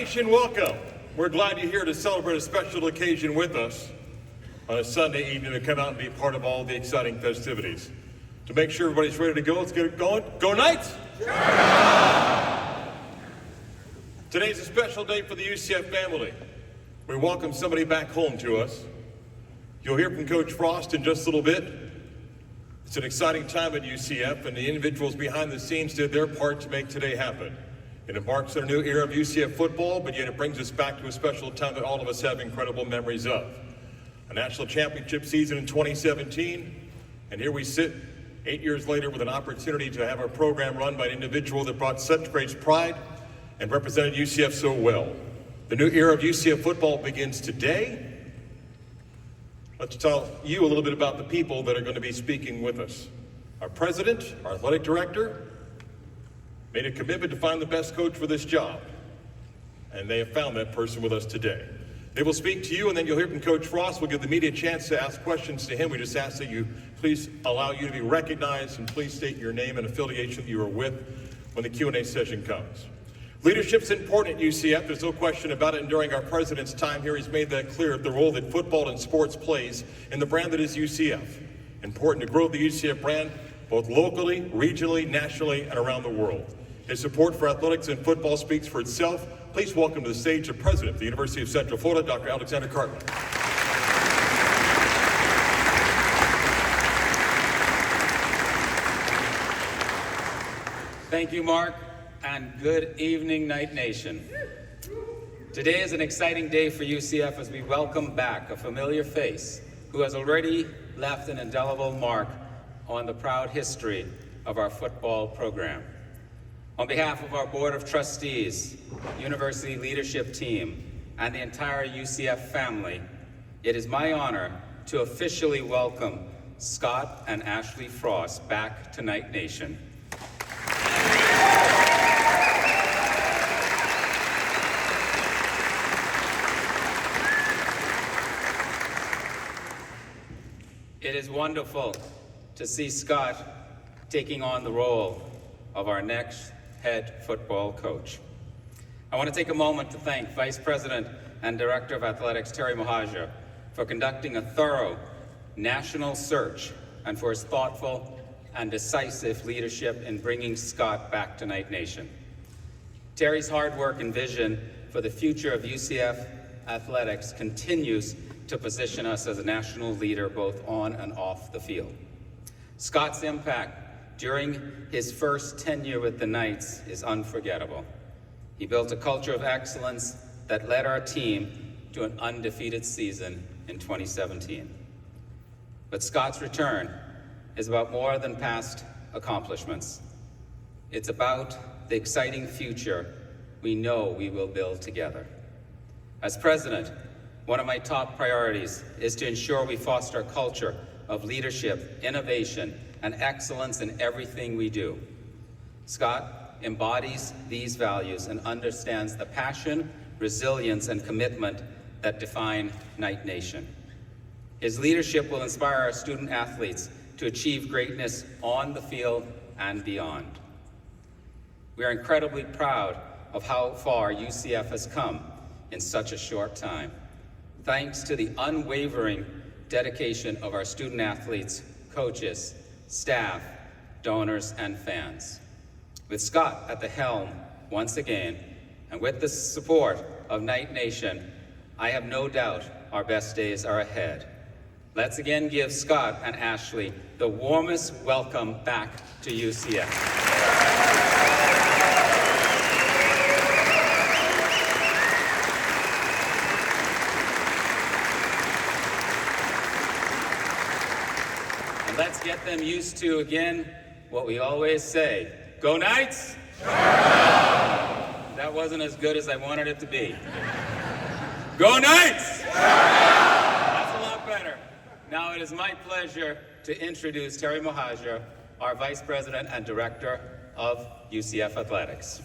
Nation, welcome. We're glad you're here to celebrate a special occasion with us on a Sunday evening to come out and be part of all the exciting festivities. To make sure everybody's ready to go, let's get it going. Go Knights! Today's a special day for the UCF family. We welcome somebody back home to us. You'll hear from Coach Frost in just a little bit. It's an exciting time at UCF, and the individuals behind the scenes did their part to make today happen. It marks a new era of UCF football, but yet it brings us back to a special time that all of us have incredible memories of. A national championship season in 2017, and here we sit 8 years later with an opportunity to have our program run by an individual that brought such great pride and represented UCF so well. The new era of UCF football begins today. Let's tell you a little bit about the people that are going to be speaking with us. Our president, our athletic director, made a commitment to find the best coach for this job, and they have found that person with us today. They will speak to you, and then you'll hear from Coach Frost. We'll give the media a chance to ask questions to him. We just ask that you please allow you to be recognized, and please state your name and affiliation that you are with when the Q&A session comes. Leadership's important at UCF, there's no question about it, and during our president's time here, he's made that clear, the role that football and sports plays in the brand that is UCF. Important to grow the UCF brand, both locally, regionally, nationally, and around the world. His support for athletics and football speaks for itself. Please welcome to the stage the president of the University of Central Florida, Dr. Alexander Cartman. Thank you, Mark, and good evening, Knight Nation. Today is an exciting day for UCF as we welcome back a familiar face who has already left an indelible mark on the proud history of our football program. On behalf of our Board of Trustees, University leadership team, and the entire UCF family, it is my honor to officially welcome Scott and Ashley Frost back to Knight Nation. It is wonderful to see Scott taking on the role of our next head football coach. I want to take a moment to thank Vice President and Director of Athletics Terry Mahaja for conducting a thorough national search and for his thoughtful and decisive leadership in bringing Scott back to Knight Nation. Terry's hard work and vision for the future of UCF athletics continues to position us as a national leader both on and off the field. Scott's impact during his first tenure with the Knights is unforgettable. He built a culture of excellence that led our team to an undefeated season in 2017. But Scott's return is about more than past accomplishments. It's about the exciting future we know we will build together. As president, one of my top priorities is to ensure we foster a culture of leadership, innovation, and excellence in everything we do. Scott embodies these values and understands the passion, resilience, and commitment that define Knight Nation. His leadership will inspire our student athletes to achieve greatness on the field and beyond. We are incredibly proud of how far UCF has come in such a short time, thanks to the unwavering dedication of our student athletes, coaches, staff, donors, and fans. With Scott at the helm once again, and with the support of Knight Nation, I have no doubt our best days are ahead. Let's again give Scott and Ashley the warmest welcome back to UCF. Let's get them used to, again, what we always say. Go Knights! That wasn't as good as I wanted it to be. Go Knights! That's a lot better. Now it is my pleasure to introduce Terry Mahaja, our Vice President and Director of UCF Athletics.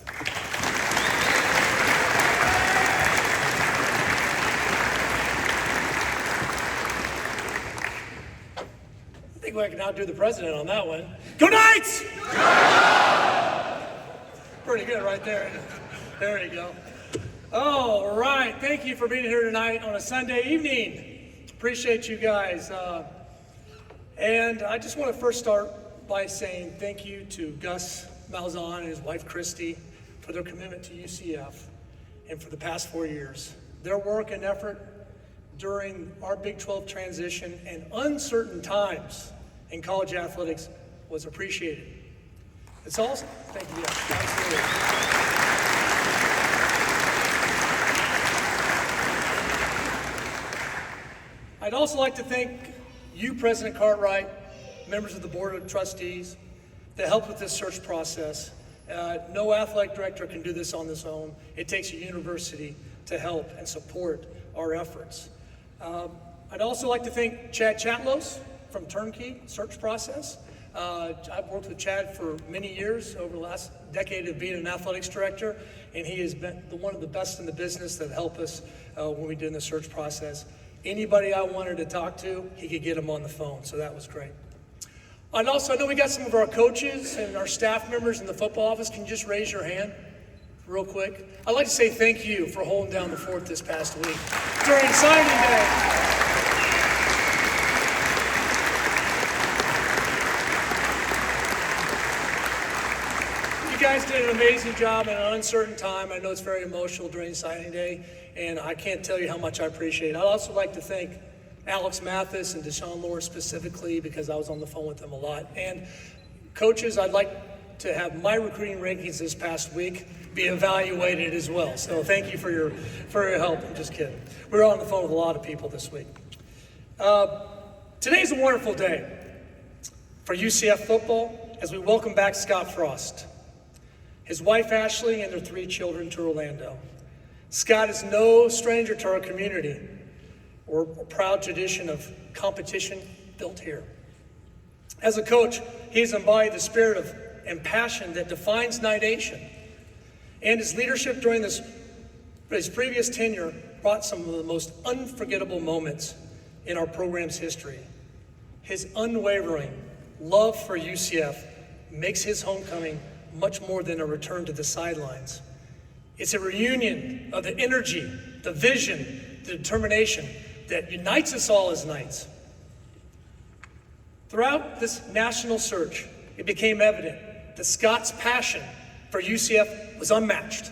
I think I can outdo the president on that one. Go Knights! Pretty good right there. There you go. All right, thank you for being here tonight on a Sunday evening. Appreciate you guys. And I just want to first start by saying thank you to Gus Malzahn and his wife Christy for their commitment to UCF and for the past 4 years. Their work and effort during our Big 12 transition and uncertain times in college athletics was appreciated. It's also, thank you, yes, absolutely. I'd also like to thank you, President Cartwright, members of the Board of Trustees, that helped with this search process. No athletic director can do this on his own. It takes a university to help and support our efforts. I'd also like to thank Chad Chatlos from Turnkey Search Process. I've worked with Chad for many years, over the last decade of being an athletics director, and he has been one of the best in the business that helped us when we did the search process. Anybody I wanted to talk to, he could get them on the phone, so that was great. And also, I know we got some of our coaches and our staff members in the football office. Can you just raise your hand real quick? I'd like to say thank you for holding down the fort this past week during signing day. You guys did an amazing job in an uncertain time. I know it's very emotional during signing day, and I can't tell you how much I appreciate it. I'd also like to thank Alex Mathis and Deshaun Lohr specifically, because I was on the phone with them a lot. And coaches, I'd like to have my recruiting rankings this past week be evaluated as well. So thank you for your help. I'm just kidding. We were on the phone with a lot of people this week. Today's a wonderful day for UCF football as we welcome back Scott Frost, his wife Ashley, and their 3 children to Orlando. Scott is no stranger to our community or a proud tradition of competition built here. As a coach, he has embodied the spirit and passion that defines Knight Nation, and his leadership during his previous tenure brought some of the most unforgettable moments in our program's history. His unwavering love for UCF makes his homecoming much more than a return to the sidelines. It's a reunion of the energy, the vision, the determination that unites us all as Knights. Throughout this national search, it became evident that Scott's passion for UCF was unmatched.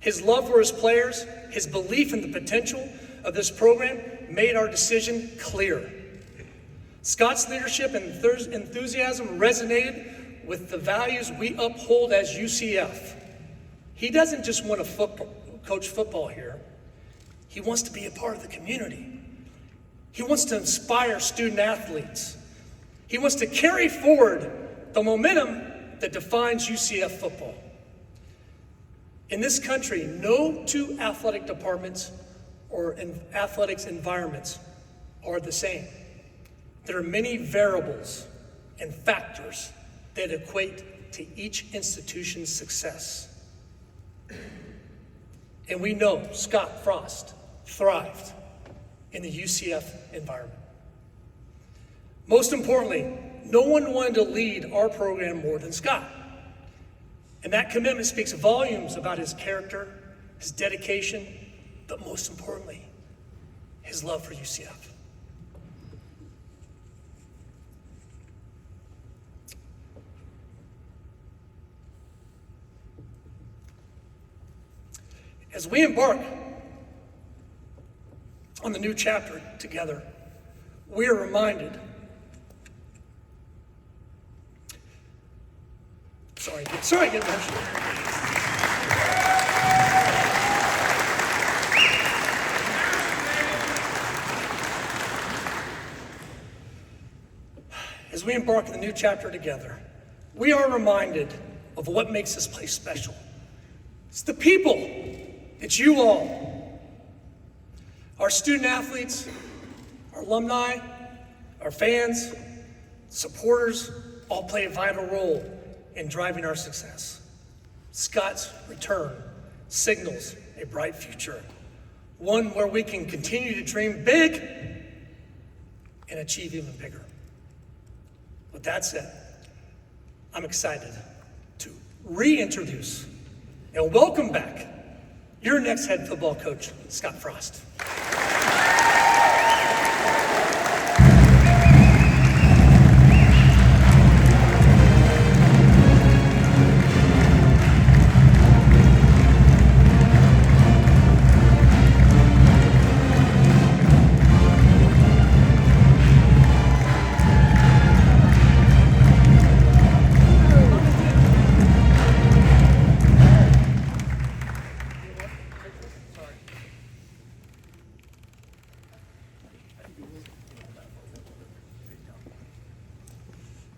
His love for his players, his belief in the potential of this program made our decision clear. Scott's leadership and enthusiasm resonated with the values we uphold as UCF. He doesn't just want to coach football here. He wants to be a part of the community. He wants to inspire student athletes. He wants to carry forward the momentum that defines UCF football. In this country, no 2 athletic departments or athletics environments are the same. There are many variables and factors that equate to each institution's success. And we know Scott Frost thrived in the UCF environment. Most importantly, no one wanted to lead our program more than Scott. And that commitment speaks volumes about his character, his dedication, but most importantly, his love for UCF. As we embark on the new chapter together, we are reminded, sorry, I get emotional. As we embark on the new chapter together, we are reminded of what makes this place special. It's the people. It's you all. Our student athletes, our alumni, our fans, supporters all play a vital role in driving our success. Scott's return signals a bright future, one where we can continue to dream big and achieve even bigger. With that said, I'm excited to reintroduce and welcome back your next head football coach, Scott Frost.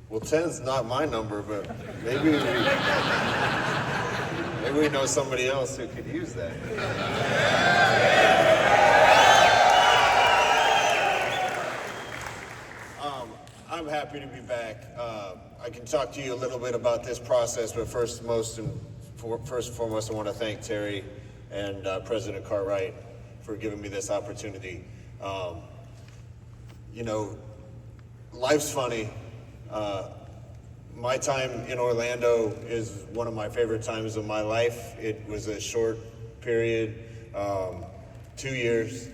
Well, 10's not my number, but maybe we know somebody else who could use that. I'm happy to be back. I can talk to you a little bit about this process, but first and foremost, I want to thank Terry and President Cartwright for giving me this opportunity. You know, life's funny. My time in Orlando is one of my favorite times of my life. It was a short period, 2 years,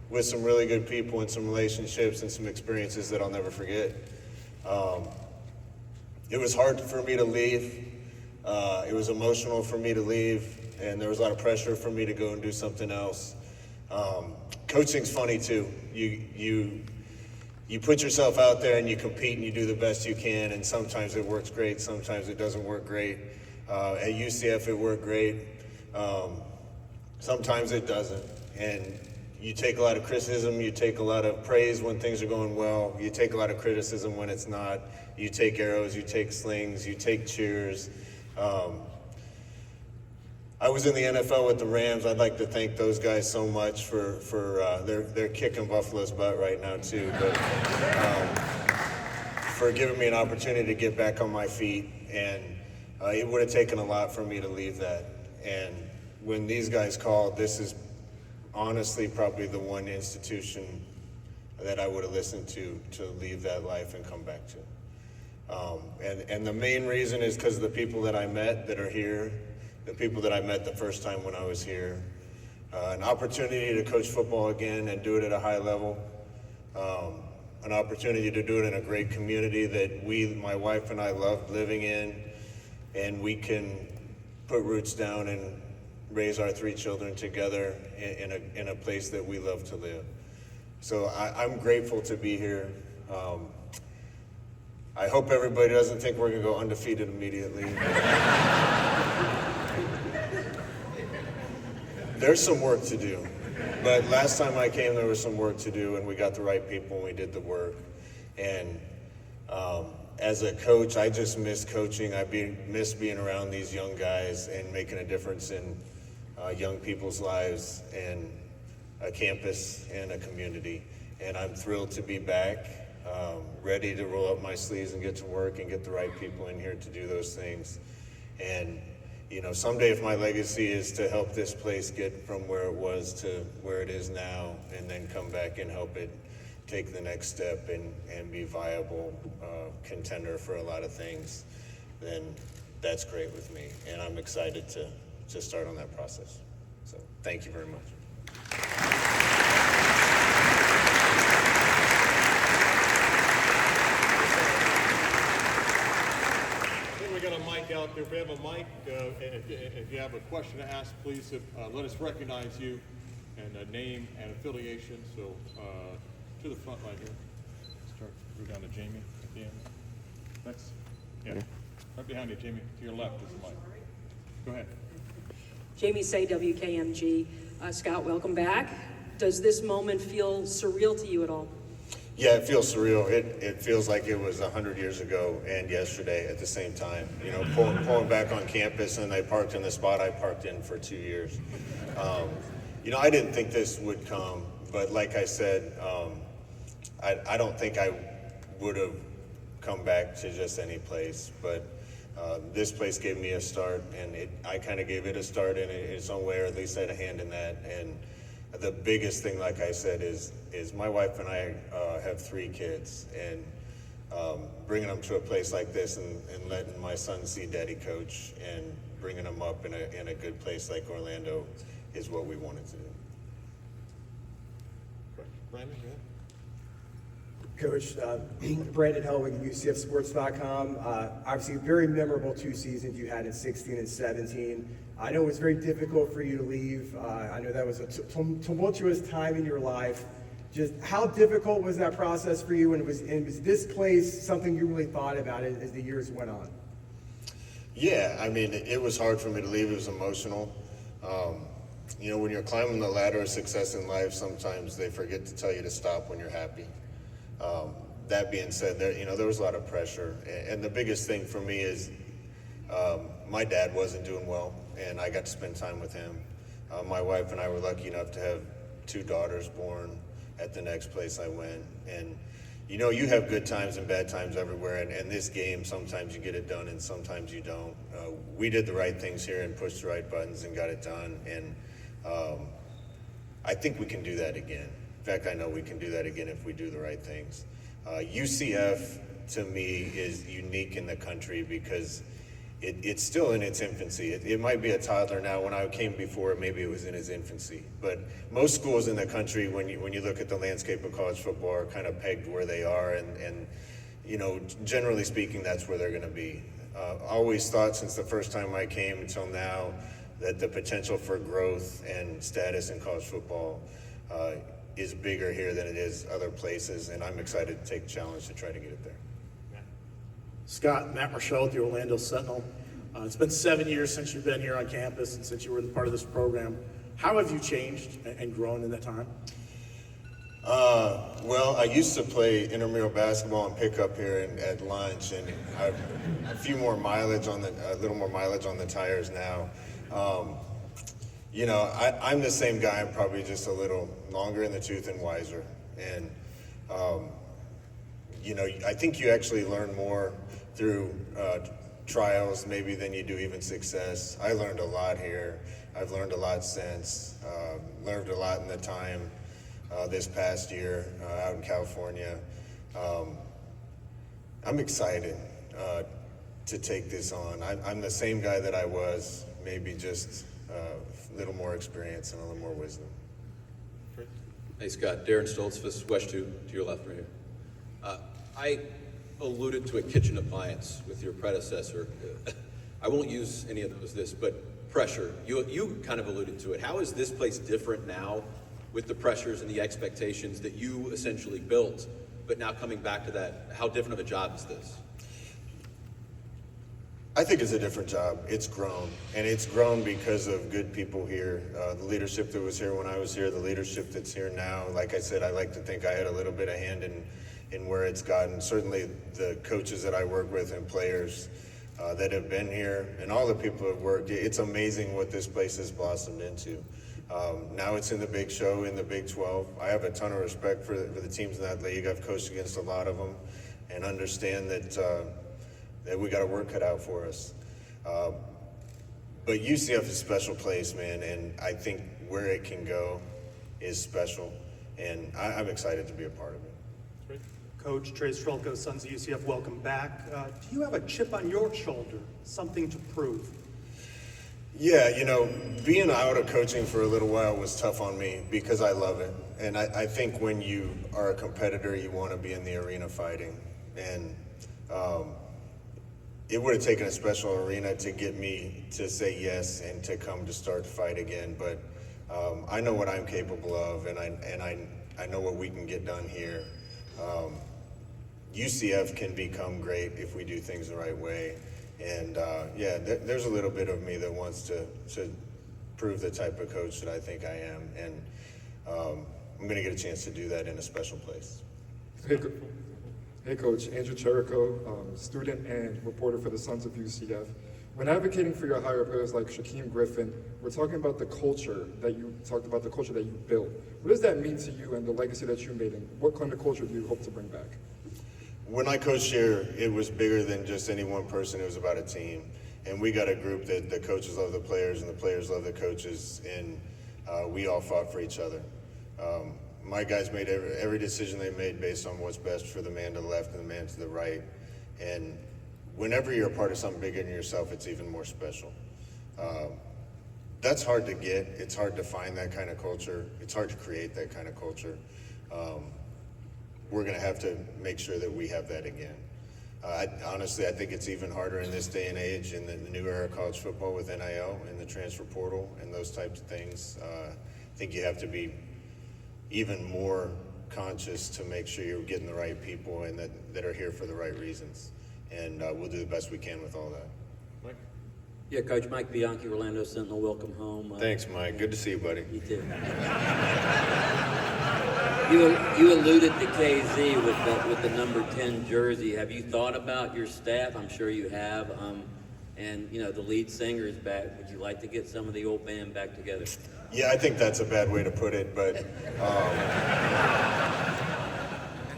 with some really good people and some relationships and some experiences that I'll never forget. It was hard for me to leave. It was emotional for me to leave, and there was a lot of pressure for me to go and do something else. Coaching's funny too. You put yourself out there and you compete and you do the best you can, and sometimes it works great, sometimes it doesn't work great. At UCF it worked great. Sometimes it doesn't. And you take a lot of criticism, you take a lot of praise when things are going well, you take a lot of criticism when it's not. You take arrows, you take slings, you take cheers. I was in the NFL with the Rams. I'd like to thank those guys so much for they're kicking Buffalo's butt right now too, but for giving me an opportunity to get back on my feet. And it would have taken a lot for me to leave that. And when these guys called, this is honestly probably the one institution that I would have listened to leave that life and come back to. And the main reason is because of the people that I met that are here, the people that I met the first time when I was here. An opportunity to coach football again and do it at a high level. An opportunity to do it in a great community that my wife and I loved living in, and we can put roots down and raise our 3 children together in a place that we love to live. So I'm grateful to be here. I hope everybody doesn't think we're gonna go undefeated immediately. There's some work to do, but last time I came there was some work to do, and we got the right people and we did the work. And as a coach, I just miss coaching. Miss being around these young guys and making a difference in young people's lives and a campus and a community. And I'm thrilled to be back, ready to roll up my sleeves and get to work and get the right people in here to do those things. And you know, someday if my legacy is to help this place get from where it was to where it is now, and then come back and help it take the next step and be viable contender for a lot of things, then that's great with me. And I'm excited to start on that process. So thank you very much. We got a mic out there. If we have a mic, if you have a question to ask, please let us recognize you and a name and affiliation. So to the front right here. Start. Go down to Jamie at the end. Next. Yeah. Right behind you, Jamie. To your left is the mic. Go ahead. Jamie Say, WKMG. Scott, welcome back. Does this moment feel surreal to you at all? Yeah, it feels surreal. It feels like it was 100 years ago and yesterday at the same time. You know, pulling back on campus, and I parked in the spot I parked in for 2 years. You know, I didn't think this would come, but like I said, I don't think I would have come back to just any place, but this place gave me a start, and I kind of gave it a start in its own way, or at least I had a hand in that. And the biggest thing, like I said, is my wife and I have 3 kids, and bringing them to a place like this and letting my son see daddy coach and bringing them up in a good place like Orlando is what we wanted to do. Brandon, go ahead. Coach, Brandon Helwig at UCFsports.com. Obviously, very memorable 2 seasons you had in 16 and 17. I know it was very difficult for you to leave. I know that was a tumultuous time in your life. Just how difficult was that process for you? And was this place something you really thought about as the years went on? Yeah, I mean, it was hard for me to leave. It was emotional. You know, when you're climbing the ladder of success in life, sometimes they forget to tell you to stop when you're happy. That being said, there was a lot of pressure. And the biggest thing for me is my dad wasn't doing well, and I got to spend time with him. My wife and I were lucky enough to have 2 daughters born at the next place I went. And, you know, you have good times and bad times everywhere. And this game, sometimes you get it done and sometimes you don't. We did the right things here and pushed the right buttons and got it done. And I think we can do that again. In fact, I know we can do that again if we do the right things. UCF, to me, is unique in the country because it's still in its infancy. It might be a toddler now. When I came before, maybe it was in its infancy. But most schools in the country, when you look at the landscape of college football, are kind of pegged where they are. And you know, generally speaking, that's where they're going to be. Always thought since the first time I came until now that the potential for growth and status in college football is bigger here than it is other places. And I'm excited to take the challenge to try to get it there. Scott, Matt Marshall with the Orlando Sentinel. It's been 7 years since you've been here on campus and since you were part of this program. How have you changed and grown in that time? Well, I used to play intramural basketball and pick up here at lunch, and I've a little more mileage on the tires now. You know, I'm the same guy. I'm probably just a little longer in the tooth and wiser. And you know, I think you actually learn more through trials maybe than you do even success. I learned a lot here. I've learned a lot since. Learned a lot in the time this past year out in California. I'm excited to take this on. I'm the same guy that I was, maybe just a little more experience and a little more wisdom. Hey Scott, Darren Stoltzfus, West 2 to your left right here. I alluded to a kitchen appliance with your predecessor. I won't use any of this, but pressure. You kind of alluded to it. How is this place different now with the pressures and the expectations that you essentially built, but now coming back to that, how different of a job is this? I think it's a different job. It's grown, and it's grown because of good people here. The leadership that was here when I was here, the leadership that's here now. Like I said, I like to think I had a little bit of hand in where it's gotten. Certainly the coaches that I work with and players that have been here, and all the people who have worked. It's amazing what this place has blossomed into. Now it's in the Big Show, in the Big 12. I have a ton of respect for the teams in that league. I've coached against a lot of them and understand that we got a work cut out for us. But UCF is a special place, man, and I think where it can go is special, and I'm excited to be a part of it. Coach Trey Strelko, Sons of UCF, welcome back. Do you have a chip on your shoulder, something to prove? Yeah, you know, being out of coaching for a little while was tough on me because I love it. And I think when you are a competitor, you want to be in the arena fighting. And it would have taken a special arena to get me to say yes and to come to start to fight again. But I know what I'm capable of, and I know what we can get done here. UCF can become great if we do things the right way. And yeah, there's a little bit of me that wants to prove the type of coach that I think I am. And I'm going to get a chance to do that in a special place. Hey Coach, Andrew Cherico, student and reporter for the Sons of UCF. When advocating for your hire players like Shaquem Griffin, we're talking about the culture that you talked about, the culture that you built. What does that mean to you and the legacy that you made, and what kind of culture do you hope to bring back? When I coached here, it was bigger than just any one person. It was about a team. And we got a group that the coaches love the players and the players love the coaches, and we all fought for each other. My guys made every decision they made based on what's best for the man to the left and the man to the right. And whenever you're a part of something bigger than yourself, it's even more special. that's hard to get. It's hard to find that kind of culture. It's hard to create that kind of culture. We're going to have to make sure that we have that again. Honestly, I think it's even harder in this day and age in the new era of college football with NIL and the transfer portal and those types of things. I think you have to be even more conscious to make sure you're getting the right people and that are here for the right reasons. And we'll do the best we can with all that. Mike? Yeah, Coach Mike Bianchi, Orlando Sentinel, welcome home. Thanks, Mike. Good to see you, buddy. You too. You alluded to KZ with the number 10 jersey. Have you thought about your staff? I'm sure you have. And you know, the lead singer is back. Would you like to get some of the old band back together? Yeah, I think that's a bad way to put it, but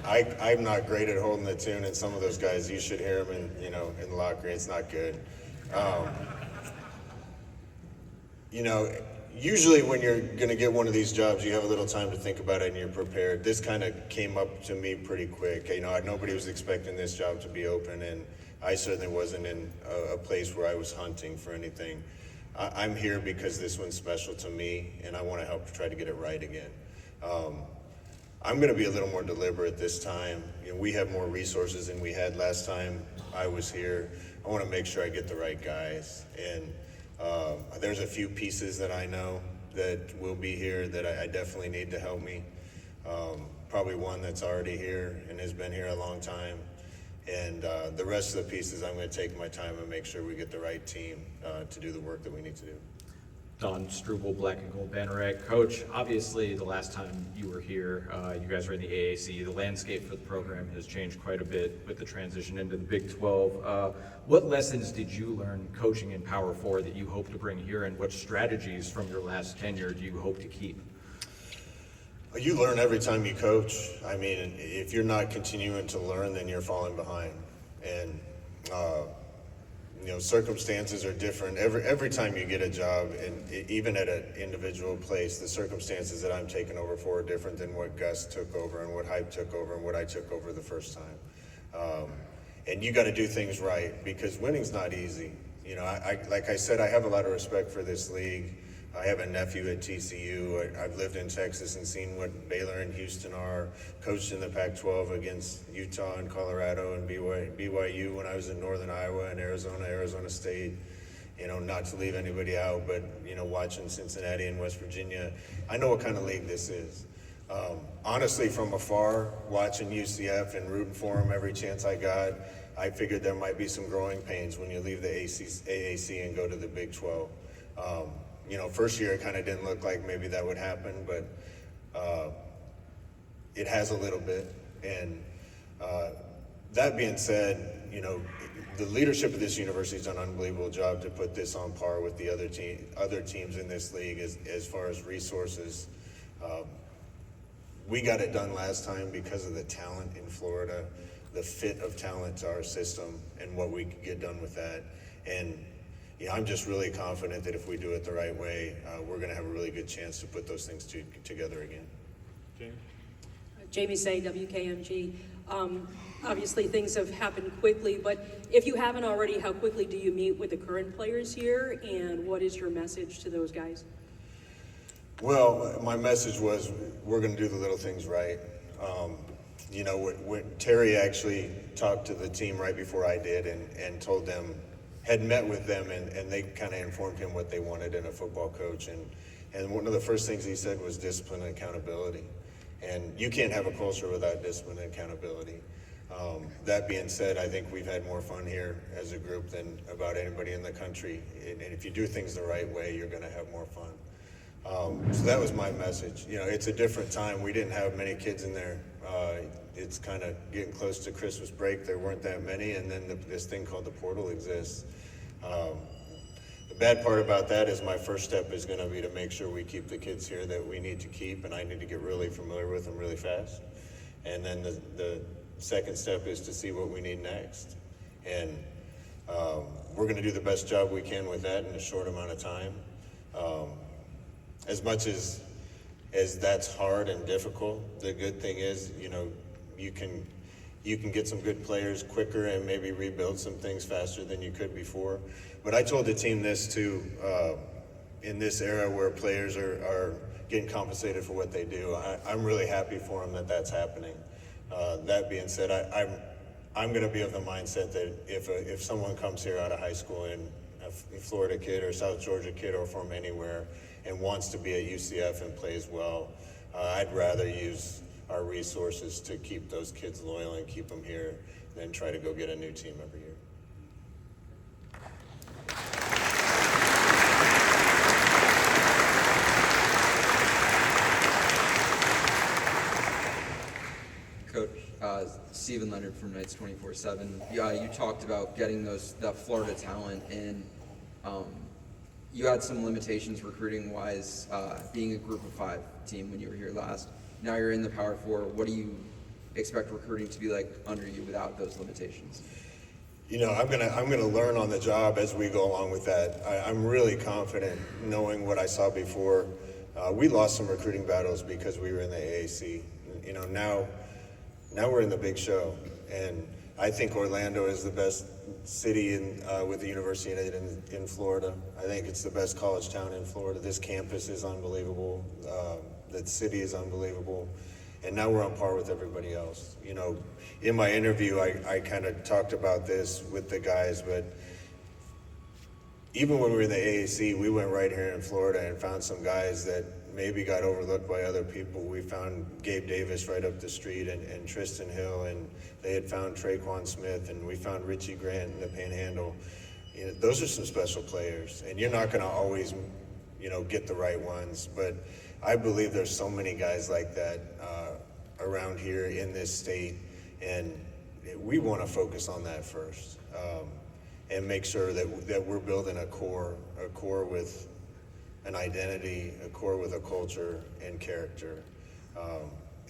I'm not great at holding the tune, and some of those guys, you should hear them in the locker room. It's not good. Usually when you're going to get one of these jobs, you have a little time to think about it and you're prepared. This kind of came up to me pretty quick. Nobody was expecting this job to be open, and I certainly wasn't in a place where I was hunting for anything. I'm here because this one's special to me, and I want to help try to get it right again. I'm going to be a little more deliberate this time. We have more resources than we had last time I was here. I want to make sure I get the right guys, and there's a few pieces that I know that will be here that I definitely need to help me. Probably one that's already here and has been here a long time. And the rest of the pieces, I'm going to take my time and make sure we get the right team to do the work that we need to do. Don Strouble, Black and Gold Banneret. Coach, obviously the last time you were here, you guys were in the AAC. The landscape for the program has changed quite a bit with the transition into the Big 12. What lessons did you learn coaching in Power 4 that you hope to bring here, and what strategies from your last tenure do you hope to keep? You learn every time you coach. I mean, if you're not continuing to learn, then you're falling behind. And circumstances are different. Every time you get a job, and even at an individual place, the circumstances that I'm taking over for are different than what Gus took over and what Hype took over and what I took over the first time. And you got to do things right, because winning's not easy. Like I said, I have a lot of respect for this league. I have a nephew at TCU. I've lived in Texas and seen what Baylor and Houston are, coached in the Pac-12 against Utah and Colorado and BYU when I was in Northern Iowa and Arizona State. Not to leave anybody out, but, watching Cincinnati and West Virginia, I know what kind of league this is. Honestly, from afar, watching UCF and rooting for them every chance I got, I figured there might be some growing pains when you leave the AAC and go to the Big 12. First year it kind of didn't look like maybe that would happen, but it has a little bit. And that being said, the leadership of this university has done an unbelievable job to put this on par with the other teams in this league as far as resources. We got it done last time because of the talent in Florida, the fit of talent to our system, and what we could get done with that. And I'm just really confident that if we do it the right way, we're going to have a really good chance to put those things together again. Jamie? Jamie Say, WKMG. Obviously, things have happened quickly, but if you haven't already, how quickly do you meet with the current players here, and what is your message to those guys? Well, my message was we're going to do the little things right. When Terry actually talked to the team right before I did and told them, had met with them, and they kind of informed him what they wanted in a football coach. And one of the first things he said was discipline and accountability. And you can't have a culture without discipline and accountability. That being said, I think we've had more fun here as a group than about anybody in the country. And if you do things the right way, you're going to have more fun. So that was my message. It's a different time. We didn't have many kids in there. It's kind of getting close to Christmas break. There weren't that many, and then this thing called the portal exists. The bad part about that is my first step is going to be to make sure we keep the kids here that we need to keep, and I need to get really familiar with them really fast. And then the second step is to see what we need next. And we're going to do the best job we can with that in a short amount of time. As much as that's hard and difficult, the good thing is, you can get some good players quicker and maybe rebuild some things faster than you could before. But I told the team this too. in this era where players are getting compensated for what they do. I'm really happy for them that that's happening. That being said, I'm going to be of the mindset that if someone comes here out of high school and a Florida kid or South Georgia kid or from anywhere and wants to be at UCF and plays well, I'd rather use our resources to keep those kids loyal and keep them here than try to go get a new team every year. Coach, Stephen Leonard from Knights 24/7. You talked about getting that Florida talent, and you had some limitations recruiting-wise, being a Group of 5 team when you were here last. Now you're in the Power 4. What do you expect recruiting to be like under you without those limitations? You know, I'm gonna learn on the job as we go along with that. I'm really confident knowing what I saw before. We lost some recruiting battles because we were in the AAC. You know, now we're in the big show, and I think Orlando is the best city with the university in Florida. I think it's the best college town in Florida. This campus is unbelievable. The city is unbelievable. And now we're on par with everybody else. You know, in my interview, I kind of talked about this with the guys, but even when we were in the AAC, we went right here in Florida and found some guys that maybe got overlooked by other people. We found Gabe Davis right up the street and Tristan Hill, and they had found Traquan Smith, and we found Richie Grant in the Panhandle. You know, those are some special players, and you're not going to always, you know, get the right ones, but I believe there's so many guys like that around here in this state, and we want to focus on that first and make sure that we're building a core with an identity, a core with a culture and character,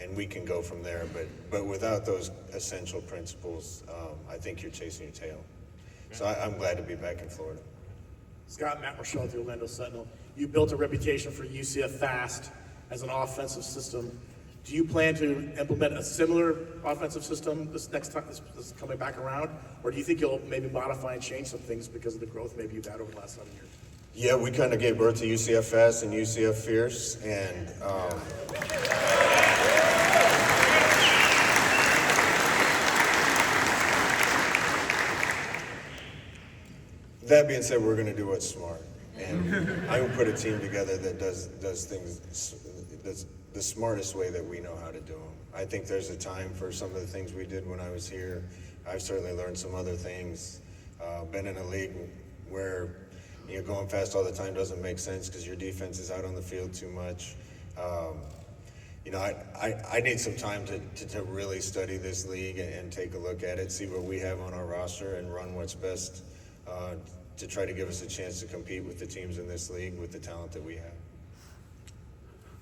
and we can go from there. But without those essential principles, I think you're chasing your tail. So I'm glad to be back in Florida. Scott, Matt Rochelle, the Orlando Sentinel. You built a reputation for UCF fast as an offensive system. Do you plan to implement a similar offensive system this next time, this coming back around? Or do you think you'll maybe modify and change some things because of the growth maybe you've had over the last 7 years? Yeah, we kind of gave birth to UCF Fast and UCF Fierce, and that being said, we're going to do what's smart, and I'm going to put a team together that does things the smartest way that we know how to do them. I think there's a time for some of the things we did when I was here. I've certainly learned some other things. Been in a league where going fast all the time doesn't make sense because your defense is out on the field too much. I need some time to really study this league and take a look at it, see what we have on our roster, and run what's best to try to give us a chance to compete with the teams in this league with the talent that we have.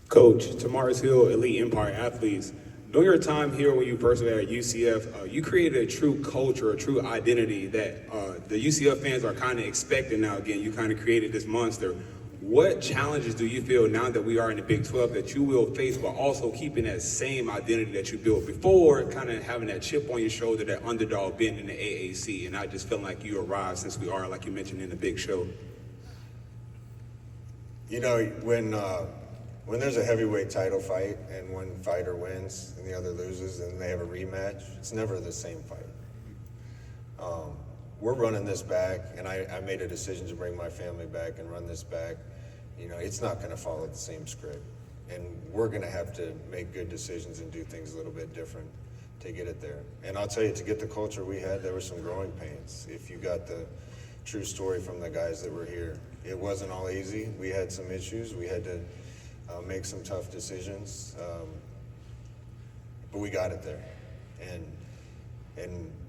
Coach, to Mars Hill, Elite Empire athletes, during your time here when you first were at UCF, you created a true culture, a true identity that the UCF fans are kind of expecting now. Again, you kind of created this monster. What challenges do you feel now that we are in the Big 12 that you will face, but also keeping that same identity that you built before, kind of having that chip on your shoulder, that underdog being in the AAC, and not just feeling like you arrived since we are, like you mentioned, in the big show? You know, when there's a heavyweight title fight and one fighter wins and the other loses and they have a rematch, it's never the same fight. We're running this back, and I made a decision to bring my family back and run this back. It's not going to follow the same script, and we're going to have to make good decisions and do things a little bit different to get it there. And I'll tell you, to get the culture we had, there were some growing pains. If you got the true story from the guys that were here, it wasn't all easy. We had some issues. We had to make some tough decisions, but we got it there. And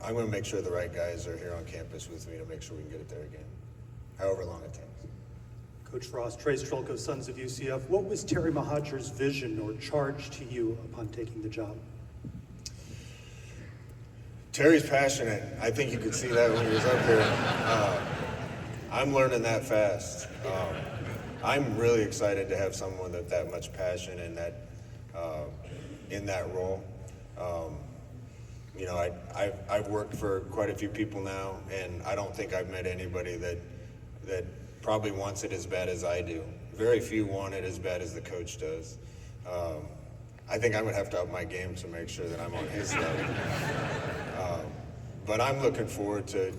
I'm going to make sure the right guys are here on campus with me to make sure we can get it there again, however long it takes. Coach Frost, Trey Strelko, Sons of UCF. What was Terry Mahajer's vision or charge to you upon taking the job? Terry's passionate. I think you could see that when he was up here. I'm learning that fast. I'm really excited to have someone with that much passion and that in that role. I've worked for quite a few people now, and I don't think I've met anybody that probably wants it as bad as I do. Very few want it as bad as the coach does. I think I would have to up my game to make sure that I'm on his level. But I'm looking forward to,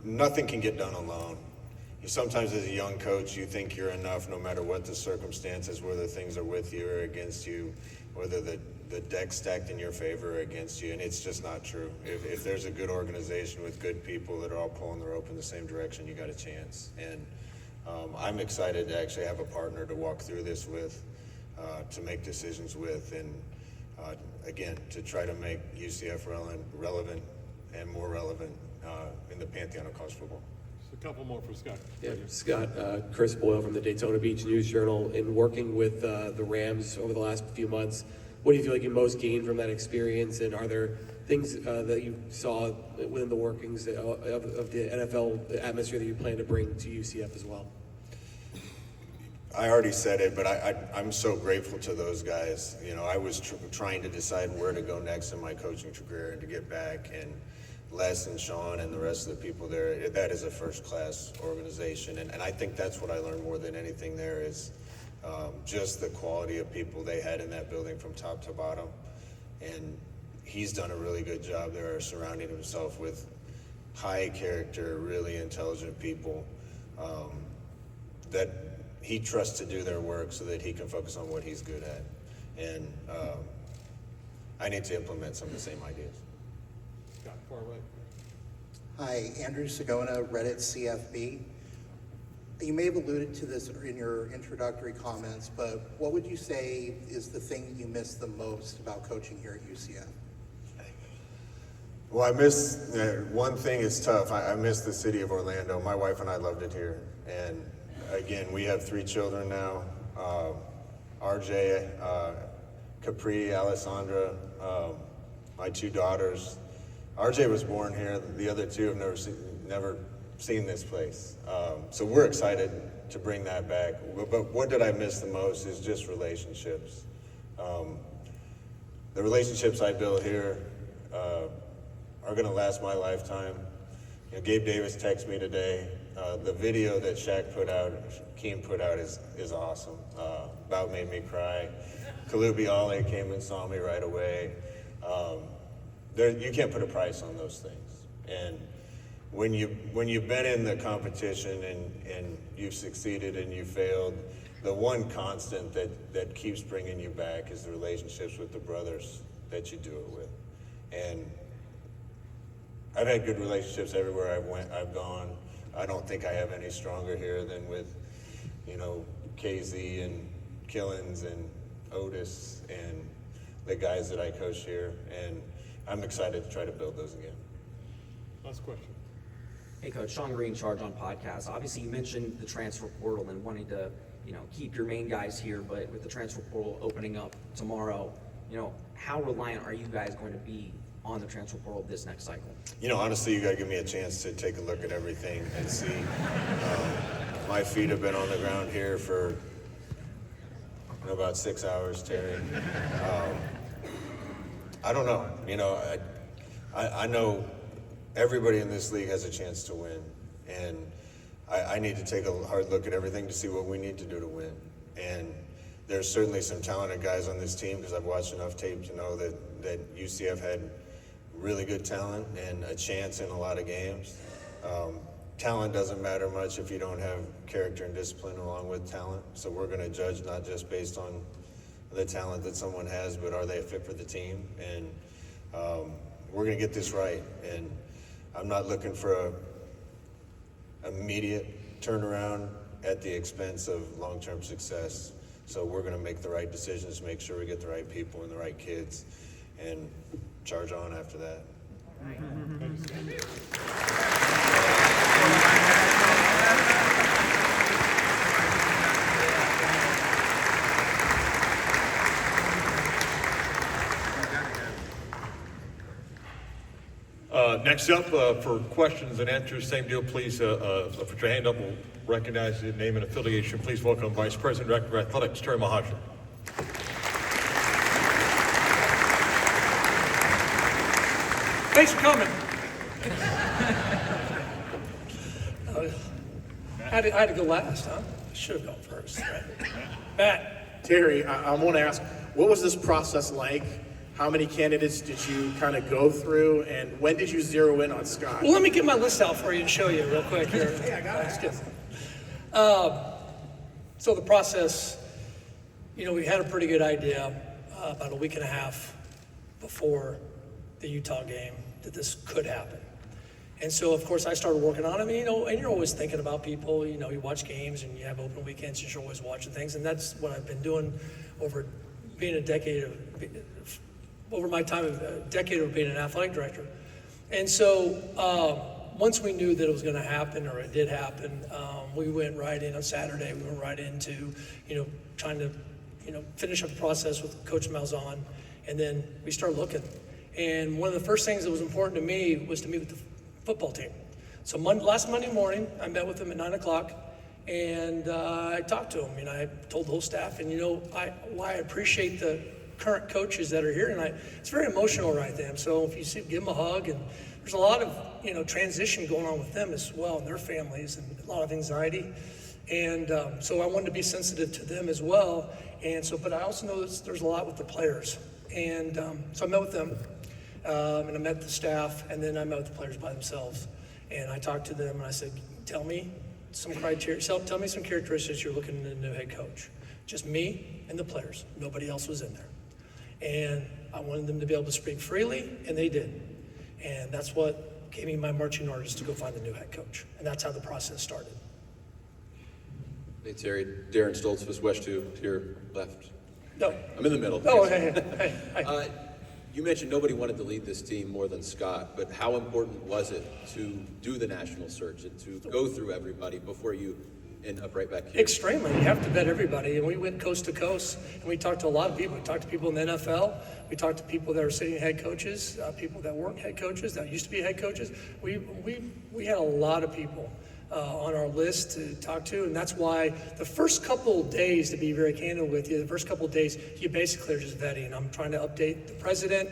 nothing can get done alone. Sometimes as a young coach, you think you're enough no matter what the circumstances, whether things are with you or against you, whether the deck's stacked in your favor or against you, and it's just not true. If there's a good organization with good people that are all pulling the rope in the same direction, you got a chance. And I'm excited to actually have a partner to walk through this with, to make decisions with, and again, to try to make UCF relevant and more relevant in the pantheon of college football. Just a couple more for Scott. Yeah, Scott, Chris Boyle from the Daytona Beach News Journal. In working with the Rams over the last few months, what do you feel like you most gained from that experience? And are there things that you saw within the workings of the NFL atmosphere that you plan to bring to UCF as well? I already said it, but I'm so grateful to those guys. You know, I was trying to decide where to go next in my coaching career and to get back, and Les and Sean and the rest of the people there, that is a first-class organization. And I think that's what I learned more than anything there is just the quality of people they had in that building from top to bottom. And he's done a really good job there surrounding himself with high character, really intelligent people that he trusts to do their work so that he can focus on what he's good at. And I need to implement some of the same ideas. Scott, far right. Hi, Andrew Sagona, Reddit CFB. You may have alluded to this in your introductory comments, but what would you say is the thing you miss the most about coaching here at UCF? Well, I miss, one thing is tough. I miss the city of Orlando. My wife and I loved it here. And again, we have 3 children now. RJ, Capri, Alessandra, my 2 daughters. RJ was born here. The other 2 have never seen this place. So we're excited to bring that back. But what did I miss the most is just relationships. The relationships I built here are gonna last my lifetime. You know, Gabe Davis texted me today. The video that Shaq put out, Keem put out is awesome. About made me cry. Kalubi Ale came and saw me right away. You can't put a price on those things. And when you've been in the competition and you've succeeded and you failed, the one constant that keeps bringing you back is the relationships with the brothers that you do it with. And I've had good relationships everywhere I've gone. I don't think I have any stronger here than with, you know, KZ and Killens and Otis and the guys that I coach here. And I'm excited to try to build those again. Last question. Hey, Coach, Sean Green, Charge on Podcast. Obviously, you mentioned the transfer portal and wanting to, keep your main guys here, but with the transfer portal opening up tomorrow, how reliant are you guys going to be on the transfer portal this next cycle? You know, honestly, you got to give me a chance to take a look at everything and see. My feet have been on the ground here for about 6 hours, Terry. I don't know. You know, I know everybody in this league has a chance to win, and I need to take a hard look at everything to see what we need to do to win. And there's certainly some talented guys on this team because I've watched enough tape to know that UCF had really good talent and a chance in a lot of games. Talent doesn't matter much if you don't have character and discipline along with talent. So we're going to judge not just based on the talent that someone has, but are they a fit for the team? And we're going to get this right. And I'm not looking for a immediate turnaround at the expense of long-term success. So we're going to make the right decisions, make sure we get the right people and the right kids, and charge on after that. Next up, for questions and answers, same deal, please put your hand up. We'll recognize your name and affiliation. Please welcome Vice President, Director of Athletics, Terry Mahajan. Thanks for coming. I had to go last, huh? I should have gone first, right? Matt. Terry, I want to ask, what was this process like? How many candidates did you kind of go through, and when did you zero in on Scott? Well, let me get my list out for you and show you real quick here. Hey, I got it. So the process, we had a pretty good idea about a week and a half before the Utah game that this could happen. And so, of course, I started working on it. And you're always thinking about people. You watch games and you have open weekends, and you're always watching things. And that's what I've been doing over being over my time of a decade of being an athletic director. And so once we knew that it was going to happen, or it did happen, we went right in on Saturday. We went right into, trying to, finish up the process with Coach Malzahn, and then we started looking. And one of the first things that was important to me was to meet with the football team. So last Monday morning, I met with them at 9 o'clock, and I talked to them. I told the whole staff, and why I appreciate the current coaches that are here tonight. It's very emotional right then. So if you see, give them a hug, and there's a lot of transition going on with them as well, and their families, and a lot of anxiety. And so I wanted to be sensitive to them as well. And so, but I also know there's a lot with the players. And so I met with them, and I met the staff, and then I met with the players by themselves. And I talked to them, and I said, tell me some criteria, tell me some characteristics you're looking in a new head coach. Just me and the players. Nobody else was in there. And I wanted them to be able to speak freely, and they did. And that's what gave me my marching orders to go find the new head coach. And that's how the process started. Hey, Terry, Darren Stoltzfus, West 2, to your left. No. I'm in the middle. Oh, hey. You mentioned nobody wanted to lead this team more than Scott, but how important was it to do the national search and to go through everybody before you end up right back here? Extremely. You have to vet everybody. And we went coast to coast, and we talked to a lot of people. We talked to people in the NFL. We talked to people that are sitting head coaches, people that weren't head coaches, that used to be head coaches. We had a lot of people on our list to talk to, and that's why the first couple of days, to be very candid with you, the first couple of days, you basically are just vetting. I'm trying to update the president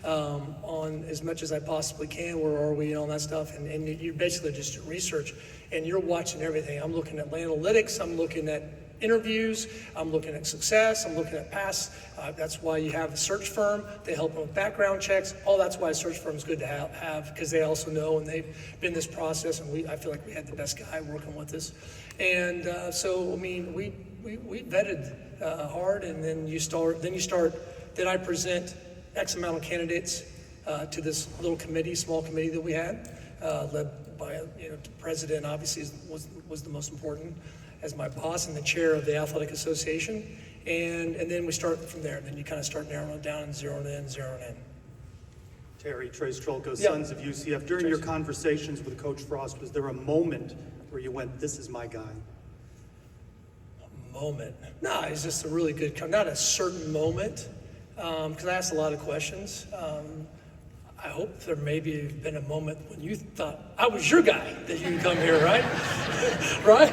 on as much as I possibly can, where are we, and all that stuff, and you basically just research, and you're watching everything. I'm looking at analytics, I'm looking at interviews, I'm looking at success, I'm looking at past. That's why you have a search firm. They help them with background checks. All that's why a search firm is good to have, because they also know, and they've been in this process, and I feel like we had the best guy working with us. And so, I mean, we vetted hard, and then then I present X amount of candidates to this little committee, small committee that we had, led by the president. Obviously was the most important, as my boss and the chair of the athletic association, and then we start from there. Then you kind of start narrowing it down and zeroing in. Terry, Trey Strolko, Yeah. Sons of UCF. During your conversations with Coach Frost, was there a moment where you went, "This is my guy"? A moment? No, it's just a really good. Not a certain moment, because I asked a lot of questions. I hope there maybe been a moment when you thought I was your guy that you can come here, right? Right?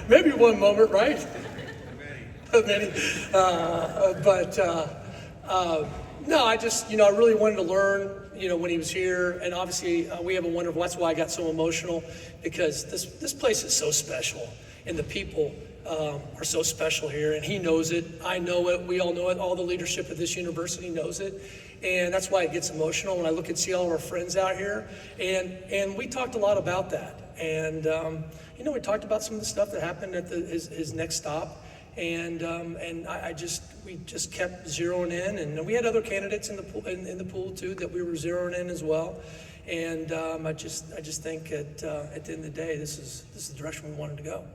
Maybe one moment, right? Many. No, I just, I really wanted to learn, when he was here, and obviously we have a wonderful. That's why I got so emotional, because this place is so special, and the people are so special here, and he knows it. I know it. We all know it. All the leadership of this university knows it. And that's why it gets emotional when I look and see all of our friends out here. And we talked a lot about that. And, we talked about some of the stuff that happened at his next stop. And we just kept zeroing in. And we had other candidates in the pool too that we were zeroing in as well. And I just think at the end of the day, this is the direction we wanted to go.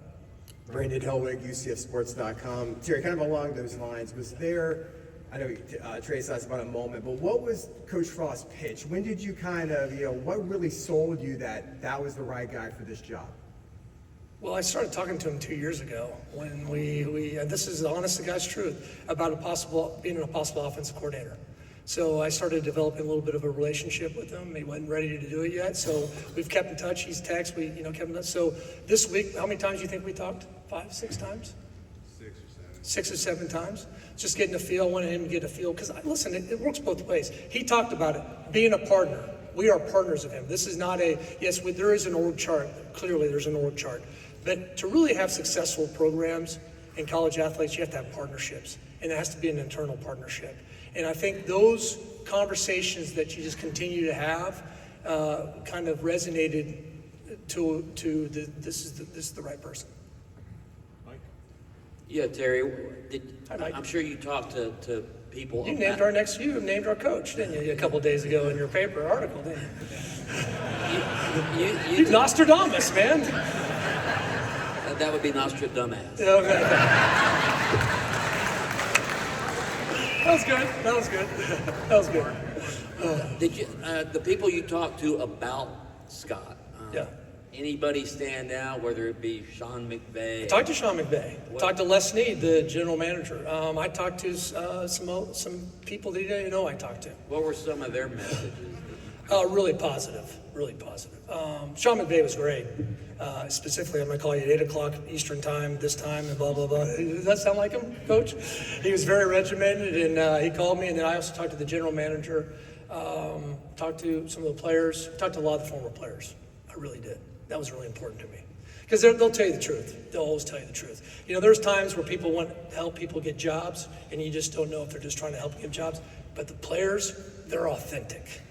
Brandon Helwig, UCFsports.com. Terry, kind of along those lines, was there, I know Trace asked about a moment, but what was Coach Frost's pitch? When did you kind of, what really sold you that was the right guy for this job? Well, I started talking to him 2 years ago when we this is the honest to God's truth, about being a possible offensive coordinator. So I started developing a little bit of a relationship with him. He wasn't ready to do it yet, so we've kept in touch. He's texted, we kept in touch. So this week, how many times do you think we talked? 5, 6 times? 6 or 7 times. Just getting a feel. I wanted him to get a feel, because listen, it works both ways. He talked about it, being a partner. We are partners of him. This is not there is an org chart. Clearly there's an org chart. But to really have successful programs in college athletics, you have to have partnerships, and it has to be an internal partnership. And I think those conversations that you just continue to have kind of resonated to this is the right person. Yeah, Terry, I'm sure you talked to people. You named our coach, didn't you, a couple days ago in your paper article, didn't you? You Nostradamus, man. That would be Nostradamus. Okay. That was good. That was good. That was good. Did you, the people you talked to about Scott? Yeah. Anybody stand out, whether it be Sean McVay? I talked to Sean McVay. Talked to Les Snead, the general manager. I talked to some people that he didn't know I talked to. What were some of their messages? Really positive. Really positive. Sean McVay was great. Specifically, I'm going to call you at 8 o'clock Eastern time, this time, and blah, blah, blah. Does that sound like him, Coach? He was very regimented, and he called me, and then I also talked to the general manager, talked to some of the players, talked to a lot of the former players. I really did. That was really important to me. Because they'll tell you the truth. They'll always tell you the truth. You know, there's times where people want to help people get jobs, and you just don't know if they're just trying to help get jobs. But the players, they're authentic.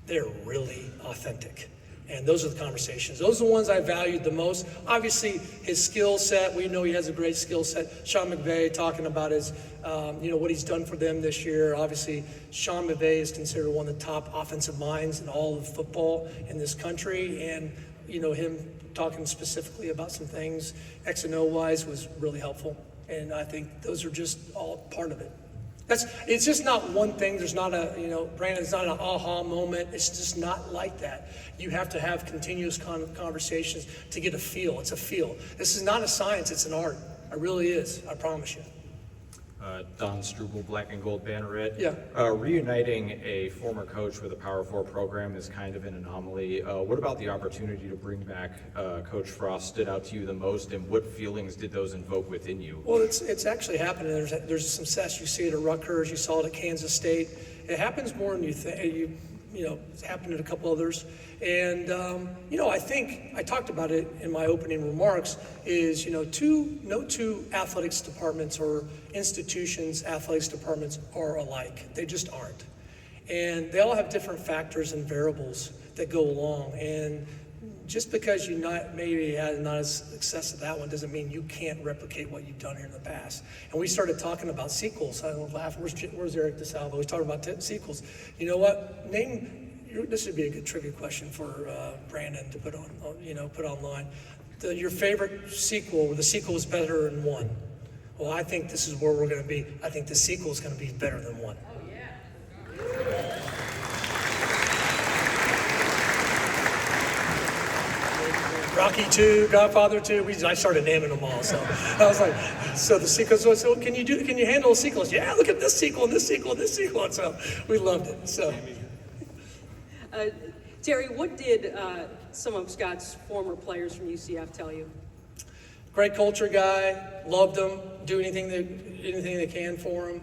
They're really authentic. And those are the conversations. Those are the ones I valued the most. Obviously, his skill set, we know he has a great skill set. Sean McVay talking about his, what he's done for them this year. Obviously, Sean McVay is considered one of the top offensive minds in all of football in this country. And, him talking specifically about some things, X and O wise, was really helpful. And I think those are just all part of it. It's just not one thing. There's not Brandon, it's not an aha moment. It's just not like that. You have to have continuous conversations to get a feel. It's a feel. This is not a science, it's an art. It really is, I promise you. Don Strouble, Black and Gold Banneret. Yeah. Reuniting a former coach with a Power 4 program is kind of an anomaly. What about the opportunity to bring back Coach Frost stood out to you the most, and what feelings did those invoke within you? Well, it's actually happening. There's some success. You see it at Rutgers. You saw it at Kansas State. It happens more than you think. It's happened at a couple others. And, I think I talked about it in my opening remarks is, no two athletics departments or institutions, athletics departments are alike. They just aren't. And they all have different factors and variables that go along. And just because you maybe had not as success at that one doesn't mean you can't replicate what you've done here in the past. And we started talking about sequels. I don't laugh. Where's Eric DeSalvo? He's talking about sequels. You know what? This would be a good trivia question for Brandon to put online. Your favorite sequel, where the sequel is better than one. Well, I think this is where we're going to be. I think the sequel is going to be better than one. Oh, yeah. Rocky 2, Godfather 2, I started naming them all. So I was like, so the sequel, so can you handle a sequel? Yeah, look at this sequel and this sequel and this sequel. And so we loved it. So. Terry, what did some of Scott's former players from UCF tell you? Great culture guy, loved them, do anything they can for him.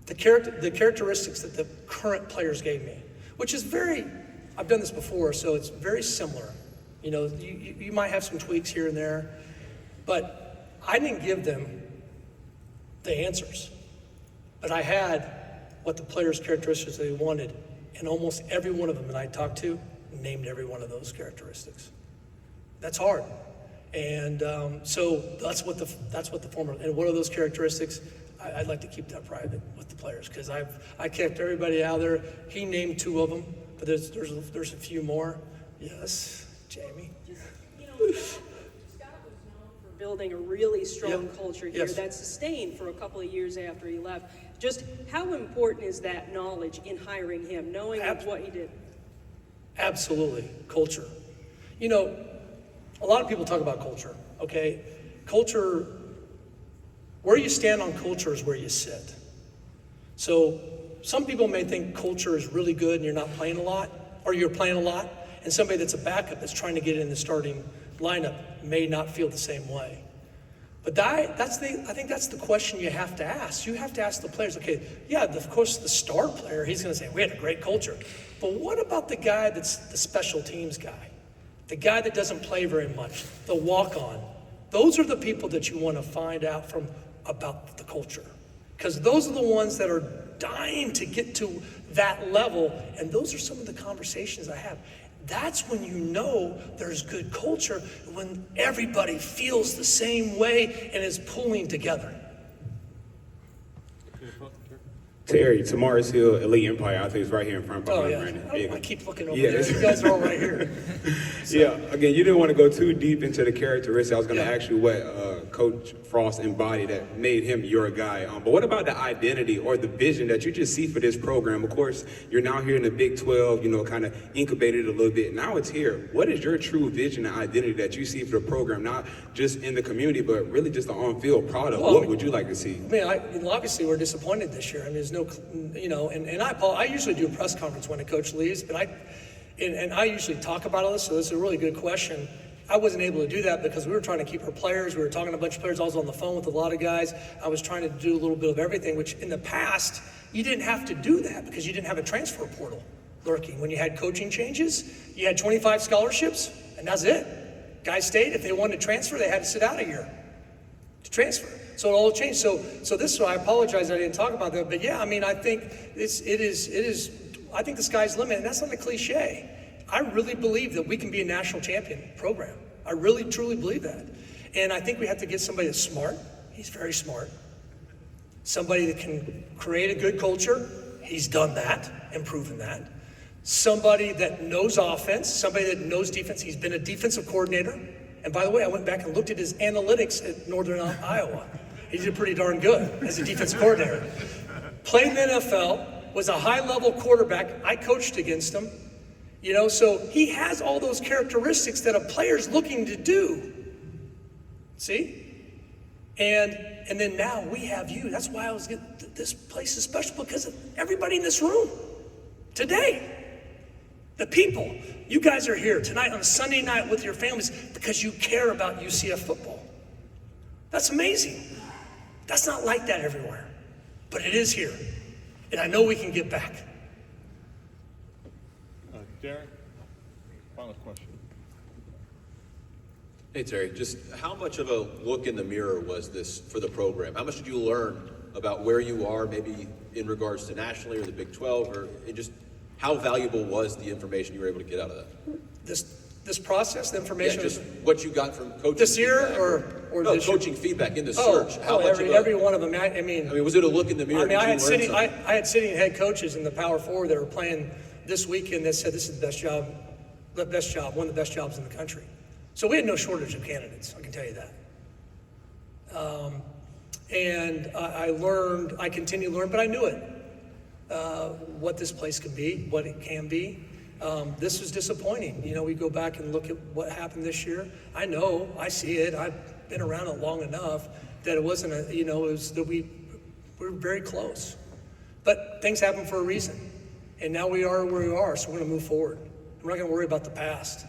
The characteristics that the current players gave me, which is I've done this before, so it's very similar. You might have some tweaks here and there, but I didn't give them the answers. But I had what the players' characteristics they wanted, and almost every one of them that I talked to named every one of those characteristics. That's hard, and so that's what the former. And one of those characteristics, I'd like to keep that private with the players because I kept everybody out there. He named 2 of them, but there's a few more. Yes, Jamie. Scott was known for building a really strong culture here Yes. that sustained for a couple of years after he left. Just how important is that knowledge in hiring him, knowing what he did? Absolutely, culture. A lot of people talk about culture, okay? Culture, where you stand on culture is where you sit. So some people may think culture is really good and you're not playing a lot, or you're playing a lot, and somebody that's a backup that's trying to get in the starting lineup may not feel the same way. But I think that's the question you have to ask. You have to ask the players, okay, yeah, of course the star player, he's going to say, we had a great culture. But what about the guy that's the special teams guy? the guy that doesn't play very much, the walk-on. Those are the people that you want to find out from about the culture. Because those are the ones that are dying to get to that level, and those are some of the conversations I have. That's when you know there's good culture, when everybody feels the same way and is pulling together. Terry, Tamaris Hill, Elite Empire, I think it's right here in front of Brandon. I keep looking over there. You guys are all right here. Yeah, again, you didn't want to go too deep into the characteristics. I was going to ask you what Coach Frost embodied that made him your guy. But what about the identity or the vision that you just see for this program? Of course, you're now here in the Big 12, kind of incubated a little bit. Now it's here. What is your true vision and identity that you see for the program, not just in the community, but really just the on-field product? What would you like to see? Obviously we're disappointed this year. There's no, and I usually do a press conference when a coach leaves, but I usually talk about all this, so this is a really good question. I wasn't able to do that because we were trying to keep our players. We were talking to a bunch of players. I was on the phone with a lot of guys. I was trying to do a little bit of everything, which in the past, you didn't have to do that because you didn't have a transfer portal lurking. When you had coaching changes, you had 25 scholarships, and that's it. Guys stayed. If they wanted to transfer, they had to sit out a year to transfer. So it all changed. So this is why I apologize I didn't talk about that. But yeah, I think it is. I think the sky's the limit, and that's not a cliche. I really believe that we can be a national champion program. I really, truly believe that. And I think we have to get somebody that's smart. He's very smart. Somebody that can create a good culture. He's done that and proven that. Somebody that knows offense, somebody that knows defense. He's been a defensive coordinator. And by the way, I went back and looked at his analytics at Northern Iowa. He did pretty darn good as a defensive coordinator. Played in the NFL, was a high-level quarterback. I coached against him. So he has all those characteristics that a player's looking to do. See? And then now we have you. That's why this place is special, because of everybody in this room today. The people, you guys are here tonight on a Sunday night with your families because you care about UCF football. That's amazing. That's not like that everywhere, but it is here. And I know we can get back. Darren, final question. Hey, Terry, just how much of a look in the mirror was this for the program? How much did you learn about where you are, maybe in regards to nationally or the Big 12, or just how valuable was the information you were able to get out of that? This process, the information. Yeah, just what you got from coaching this year, feedback, or no, this coaching year? feedback in the search. Every one of them. I mean, was it a look in the mirror? I had sitting head coaches in the Power Four that were playing this weekend that said this is the best job, one of the best jobs in the country. So we had no shortage of candidates, I can tell you that. And I continue to learn, but I knew it, what this place can be, what it can be. This was disappointing. We go back and look at what happened this year. I know, I see it. I've been around it long enough that it wasn't it was that we were very close. But things happen for a reason. And now we are where we are, so we're going to move forward. We're not going to worry about the past.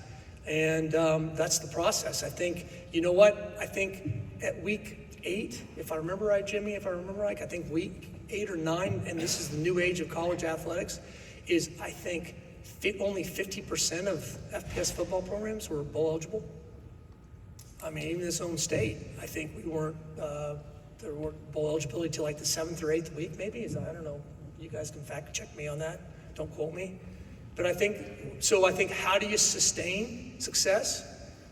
And that's the process. I think, I think at week 8, if I remember right, Jimmy, I think week 8 or 9, and this is the new age of college athletics, is I think only 50% of FBS football programs were bowl eligible. Even this own state, I think we weren't, there weren't bowl eligibility till like the 7th or 8th week, maybe. I don't know. You guys can fact check me on that. Don't quote me. But I think how do you sustain success?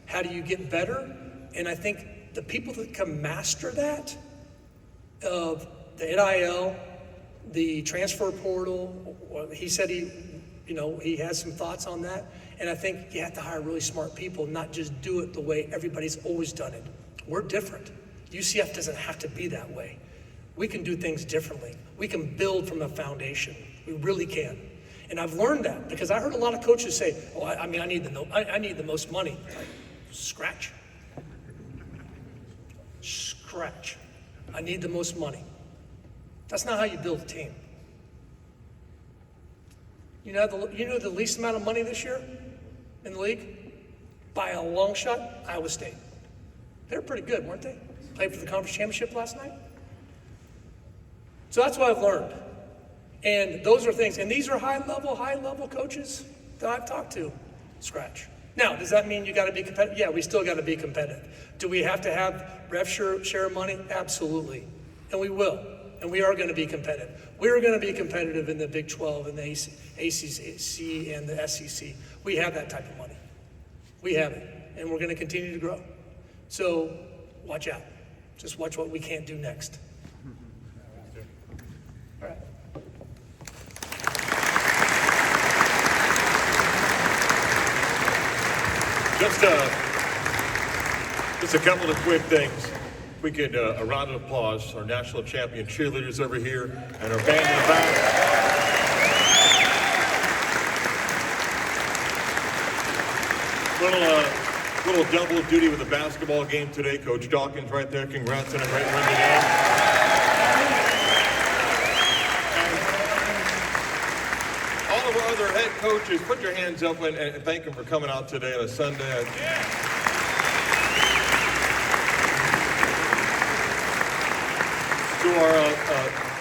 How do you get better? And I think the people that can master that, of the NIL, the transfer portal, he said he has some thoughts on that. And I think you have to hire really smart people, not just do it the way everybody's always done it. We're different. UCF doesn't have to be that way. We can do things differently. We can build from a foundation. We really can. And I've learned that because I heard a lot of coaches say, I need the most money. Scratch. I need the most money. That's not how you build a team. You know the least amount of money this year in the league? By a long shot, Iowa State. They were pretty good, weren't they? Played for the conference championship last night. So that's what I've learned. And those are things, and these are high level coaches that I've talked to. Scratch. Now, does that mean you got to be competitive? Yeah, we still got to be competitive. Do we have to have ref share money? Absolutely. And we will. And we are going to be competitive. We're going to be competitive in the Big 12 and the ACC and the SEC. We have that type of money. We have it. And we're going to continue to grow. So watch out. Just watch what we can't do next. All right. Just a couple of quick things. If we could, a round of applause, our national champion cheerleaders over here and our band in the back. Little double duty with the basketball game today. Coach Dawkins right there. Congrats on a great win today. And all of our other head coaches, put your hands up and thank them for coming out today on a Sunday. To our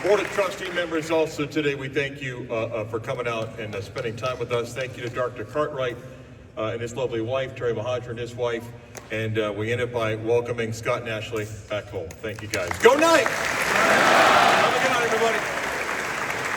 Board of Trustee members also today, we thank you for coming out and spending time with us. Thank you to Dr. Cartwright and his lovely wife, Terry Mahajer and his wife. And we end it by welcoming Scott and Ashley back home. Thank you guys. Go Knights! Have a good night, everybody.